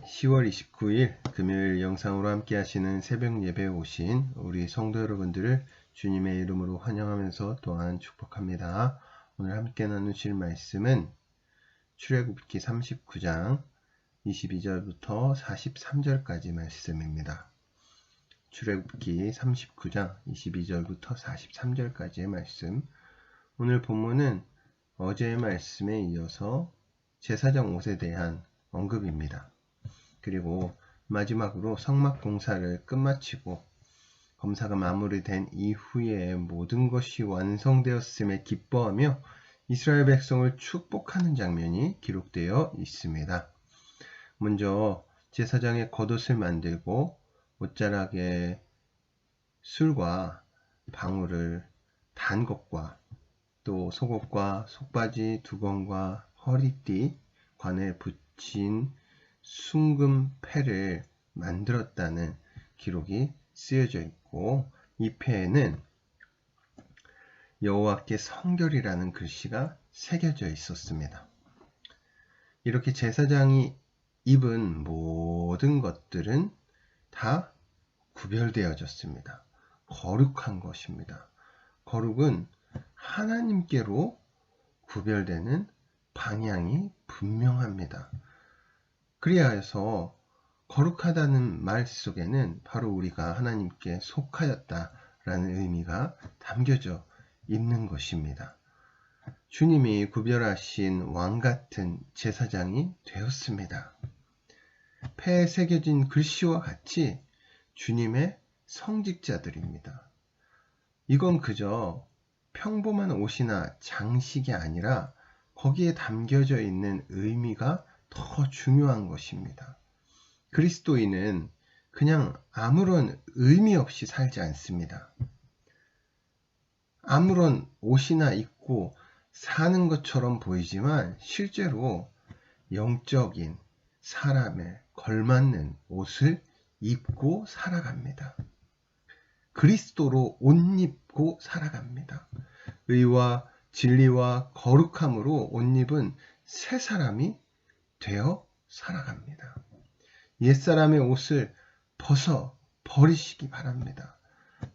10월 29일 금요일 영상으로 함께 하시는 새벽 예배에 오신 우리 성도 여러분들을 주님의 이름으로 환영하면서 또한 축복합니다. 오늘 함께 나누실 말씀은 출애굽기 39장 22절부터 43절까지 말씀입니다. 출애굽기 39장 22절부터 43절까지의 말씀. 오늘 본문은 어제의 말씀에 이어서 제사장 옷에 대한 언급입니다. 그리고 마지막으로 성막 공사를 끝마치고 검사가 마무리된 이후에 모든 것이 완성되었음에 기뻐하며 이스라엘 백성을 축복하는 장면이 기록되어 있습니다. 먼저 제사장의 겉옷을 만들고 옷자락에 술과 방울을 단 것과 또 속옷과 속바지, 두건과 허리띠, 관에 붙인 순금패를 만들었다는 기록이 쓰여져 있고, 이 패에는 여호와께 성결이라는 글씨가 새겨져 있었습니다. 이렇게 제사장이 입은 모든 것들은 다 구별되어졌습니다. 거룩한 것입니다. 거룩은 하나님께로 구별되는 방향이 분명합니다. 그리하여 해서 거룩하다는 말 속에는 바로 우리가 하나님께 속하였다라는 의미가 담겨져 있는 것입니다. 주님이 구별하신 왕같은 제사장이 되었습니다. 패에 새겨진 글씨와 같이 주님의 성직자들입니다. 이건 그저 평범한 옷이나 장식이 아니라 거기에 담겨져 있는 의미가 더 중요한 것입니다. 그리스도인은 그냥 아무런 의미 없이 살지 않습니다. 아무런 옷이나 입고 사는 것처럼 보이지만 실제로 영적인 사람에 걸맞는 옷을 입고 살아갑니다. 그리스도로 옷 입고 살아갑니다. 의와 진리와 거룩함으로 옷 입은 새 사람이 되어 살아갑니다. 옛사람의 옷을 벗어 버리시기 바랍니다.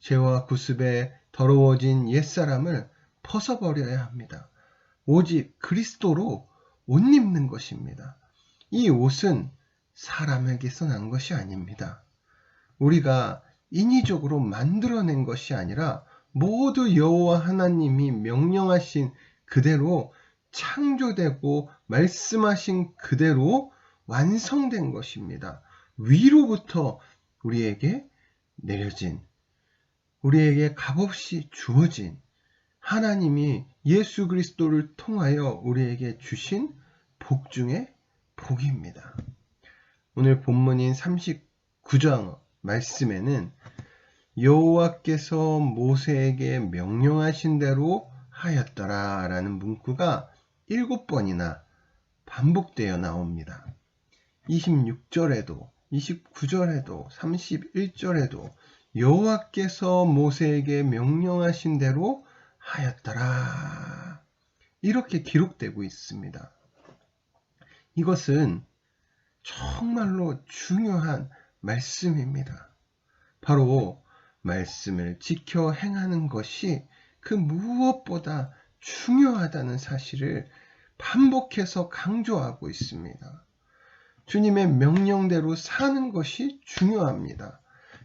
죄와 구습에 더러워진 옛사람을 벗어버려야 합니다. 오직 그리스도로 옷 입는 것입니다. 이 옷은 사람에게서 난 것이 아닙니다. 우리가 인위적으로 만들어낸 것이 아니라 모두 여호와 하나님이 명령하신 그대로 창조되고 말씀하신 그대로 완성된 것입니다. 위로부터 우리에게 내려진, 우리에게 값없이 주어진 하나님이 예수 그리스도를 통하여 우리에게 주신 복 중에 복입니다. 오늘 본문인 39장 말씀에는 여호와께서 모세에게 명령하신 대로 하였더라 라는 문구가 7번이나 반복되어 나옵니다. 26절에도 29절에도 31절에도 여호와께서 모세에게 명령하신 대로 하였더라 이렇게 기록되고 있습니다. 이것은 정말로 중요한 말씀입니다. 바로 말씀을 지켜 행하는 것이 그 무엇보다 중요하다는 사실을 반복해서 강조하고 있습니다. 주님의 명령대로 사는 것이 중요합니다.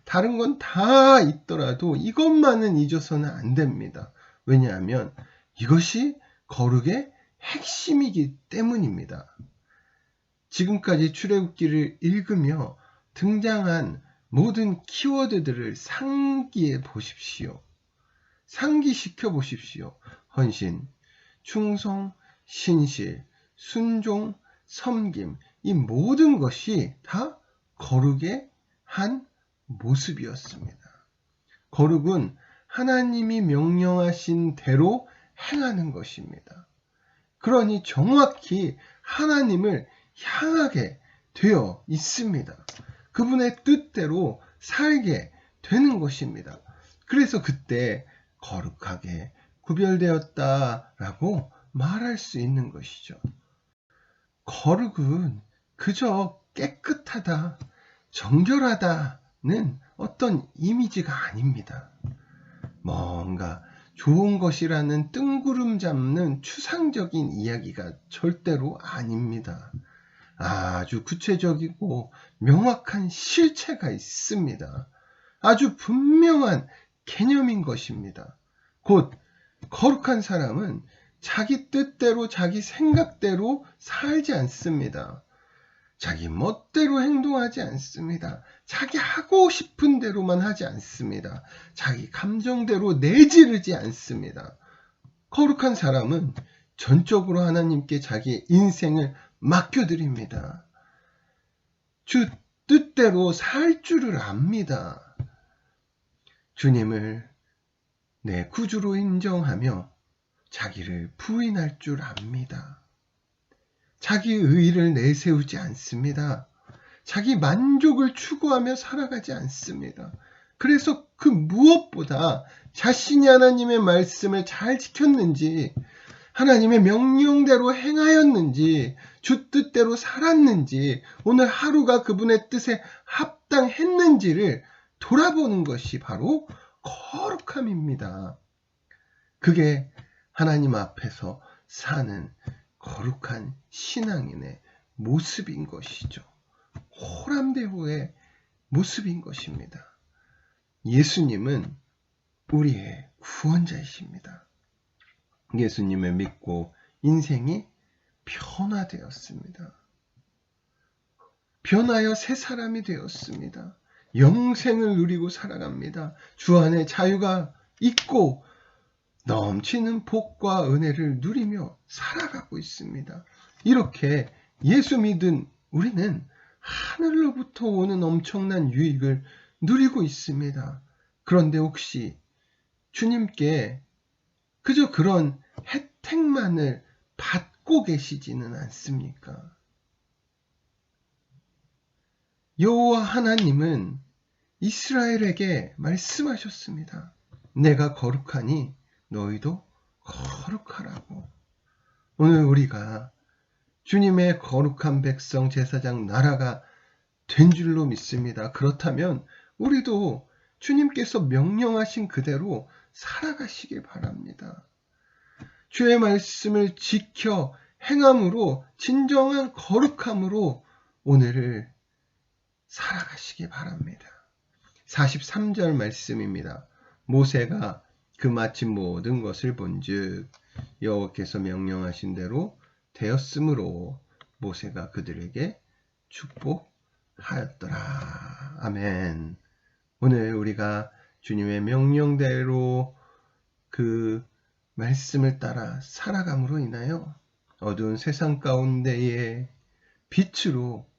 다른 건 다 있더라도 이것만은 잊어서는 안 됩니다. 왜냐하면 이것이 거룩의 핵심이기 때문입니다. 지금까지 출애굽기를 읽으며 등장한 모든 키워드들을 상기해 보십시오. 상기시켜 보십시오. 헌신, 충성, 신실, 순종, 섬김, 이 모든 것이 다 거룩의 한 모습이었습니다. 거룩은 하나님이 명령하신 대로 행하는 것입니다. 그러니 정확히 하나님을 향하게 되어 있습니다. 그분의 뜻대로 살게 되는 것입니다. 그래서 그때 거룩하게 구별되었다라고 말할 수 있는 것이죠. 거룩은 그저 깨끗하다, 정결하다는 어떤 이미지가 아닙니다. 뭔가 좋은 것이라는 뜬구름 잡는 추상적인 이야기가 절대로 아닙니다. 아주 구체적이고 명확한 실체가 있습니다. 아주 분명한 개념인 것입니다. 곧 거룩한 사람은 자기 뜻대로 자기 생각대로 살지 않습니다. 자기 멋대로 행동하지 않습니다. 자기 하고 싶은 대로만 하지 않습니다. 자기 감정대로 내지르지 않습니다. 거룩한 사람은 전적으로 하나님께 자기 인생을 맡겨드립니다. 주 뜻대로 살 줄을 압니다. 주님을 내 구주로 인정하며 자기를 부인할 줄 압니다. 자기 의의를 내세우지 않습니다. 자기 만족을 추구하며 살아가지 않습니다. 그래서 그 무엇보다 자신이 하나님의 말씀을 잘 지켰는지, 하나님의 명령대로 행하였는지, 주 뜻대로 살았는지, 오늘 하루가 그분의 뜻에 합당했는지를 돌아보는 것이 바로 거룩함입니다. 그게 하나님 앞에서 사는 거룩한 신앙인의 모습인 것이죠. 호람대후의 모습인 것입니다. 예수님은 우리의 구원자이십니다. 예수님을 믿고 인생이 변화되었습니다. 변하여 새 사람이 되었습니다. 영생을 누리고 살아갑니다. 주 안에 자유가 있고 넘치는 복과 은혜를 누리며 살아가고 있습니다. 이렇게 예수 믿은 우리는 하늘로부터 오는 엄청난 유익을 누리고 있습니다. 그런데 혹시 주님께 그저 그런 혜택만을 받고 계시지는 않습니까? 여호와 하나님은 이스라엘에게 말씀하셨습니다. 내가 거룩하니 너희도 거룩하라고. 오늘 우리가 주님의 거룩한 백성 제사장 나라가 된 줄로 믿습니다. 그렇다면 우리도 주님께서 명령하신 그대로 살아가시길 바랍니다. 주의 말씀을 지켜 행함으로 진정한 거룩함으로 오늘을 살아가시기 바랍니다. 43절 말씀입니다. 모세가 그 마친 모든 것을 본즉 여호와께서 명령하신 대로 되었으므로 모세가 그들에게 축복하였더라. 아멘. 오늘 우리가 주님의 명령대로 그 말씀을 따라 살아감으로 인하여 어두운 세상 가운데에 빛으로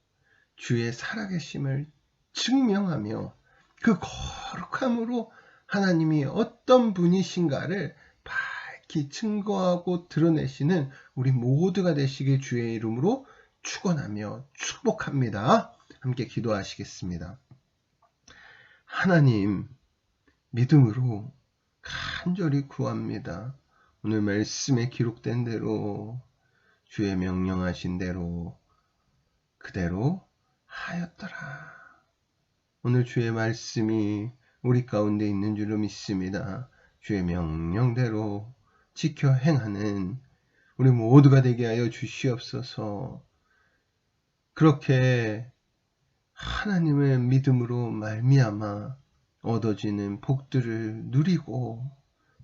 주의 살아계심을 증명하며 그 거룩함으로 하나님이 어떤 분이신가를 밝히 증거하고 드러내시는 우리 모두가 되시길 주의 이름으로 축원하며 축복합니다. 함께 기도하시겠습니다. 하나님, 믿음으로 간절히 구합니다. 오늘 말씀에 기록된 대로 주의 명령하신 대로 그대로 하였더라. 오늘 주의 말씀이 우리 가운데 있는 줄로 믿습니다. 주의 명령대로 지켜 행하는 우리 모두가 되게 하여 주시옵소서. 그렇게 하나님의 믿음으로 말미암아 얻어지는 복들을 누리고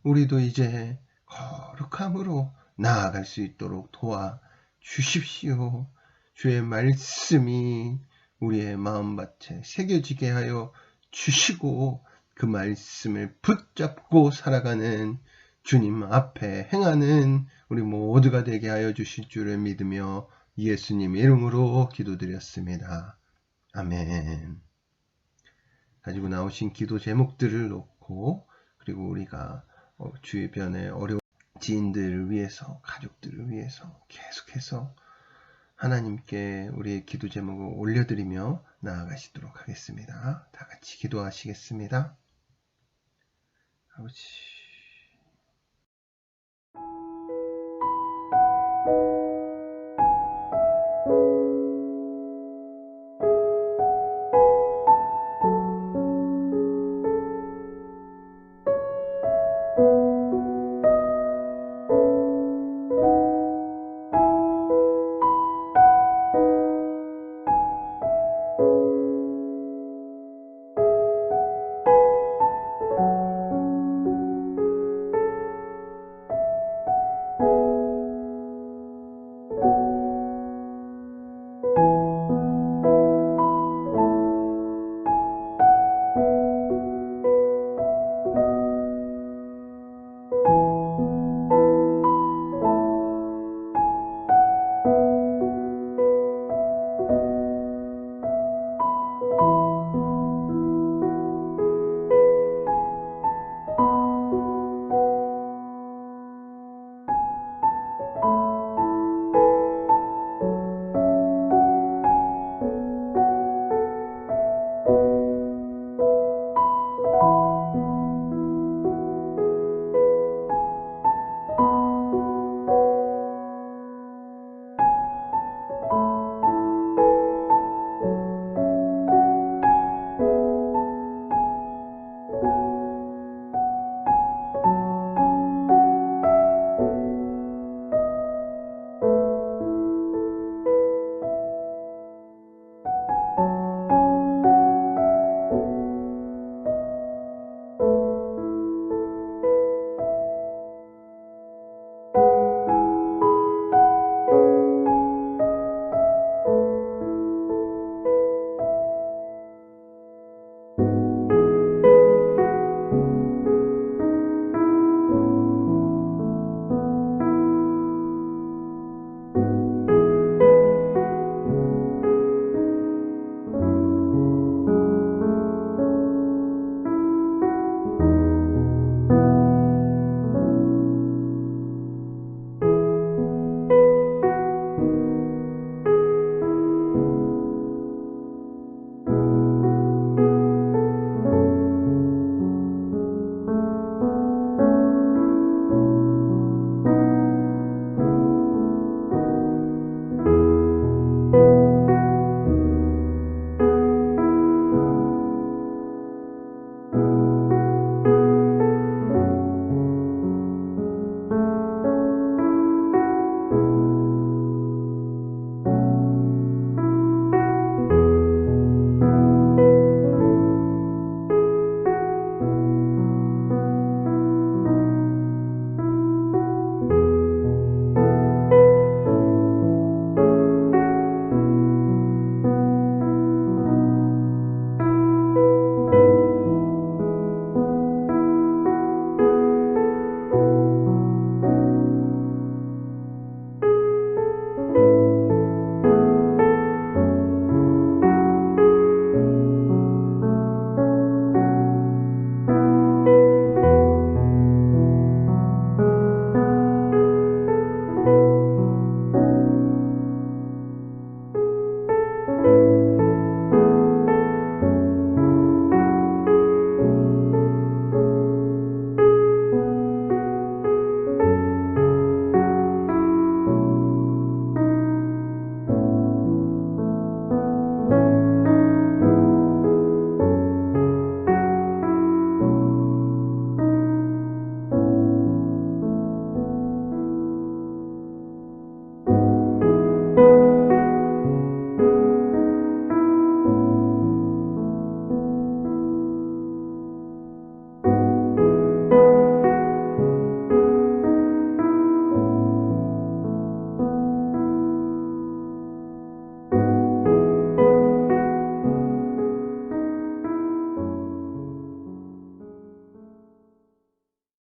우리도 이제 거룩함으로 나아갈 수 있도록 도와 주십시오. 주의 말씀이 우리의 마음밭에 새겨지게 하여 주시고 그 말씀을 붙잡고 살아가는 주님 앞에 행하는 우리 모두가 되게 하여 주실 줄을 믿으며 예수님 이름으로 기도드렸습니다. 아멘. 가지고 나오신 기도 제목들을 놓고 그리고 우리가 주변의 어려운 지인들을 위해서 가족들을 위해서 계속해서 하나님께 우리의 기도 제목을 올려드리며 나아가시도록 하겠습니다. 다 같이 기도하시겠습니다. 아버지